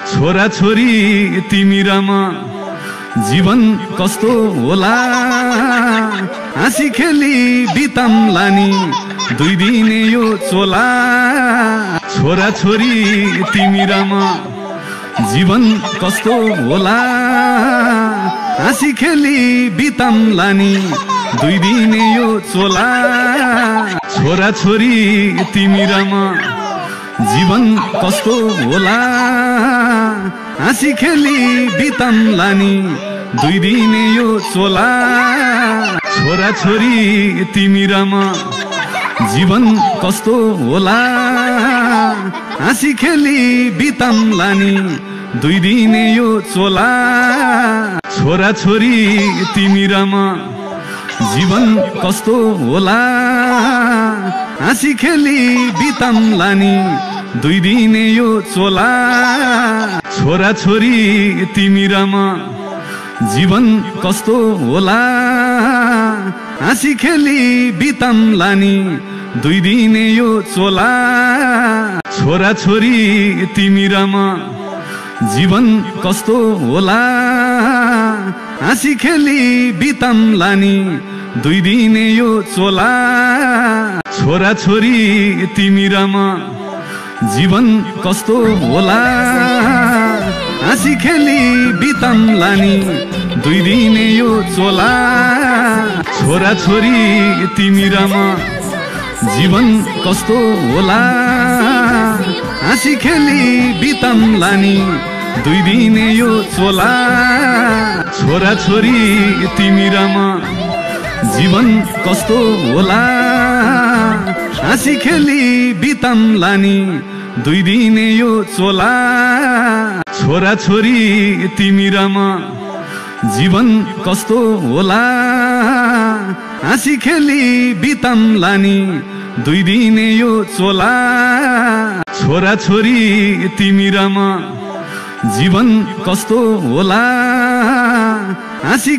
छोरा छोरी तिमी र म जीवन कस्तो होला हाँसी खेली बिताउँला नि दुई दिने यो चोला छोरा छोरी तिमी र म जीवन कस्तो होला हाँसी खेली बिताउँला नि दुई दिने यो चोला छोरा छोरी तिमी र म जीवन कस्तो होला हाँसी खेली बिताउँला नि दुई दिने यो चोला छोरा छोरी तिमी र म जीवन कस्तो होला हाँसी खेली बिताउँला नि दुई दिने यो चोला छोरा छोरी तिमी र म जीवन कस्तो होला हाँसी खेली बिताउँला नि दुई दिने यो चोला छोरा छोरी तिमी र म जीवन कस्तो होला हाँसी खेली बिताउँला नि दुई दिने यो चोला छोरा छोरी तिमी र म जीवन कस्तो होला हाँसी खेली बिताउँला नि दुई दिने यो चोला छोरा छोरी तिमी र म जीवन कस्तो होला हाँसी खेली बिताउँला नि दुई दिने यो चोला छोरा छोरी तिमी र म जीवन कस्तो होला हाँसी खेली बिताउँला नि दुई दिने यो चोला छोरा छोरी तिमी र म जीवन कस्तो होला हाँसी खेली बिताउँला नि दुई दिने यो चोला छोरा छोरी तिमी र म जीवन कस्तो होला हाँसी खेली बिताउँला नि दुई दिने यो चोला छोरा छोरी तिमी र म जीवन कस्तो होला हाँसी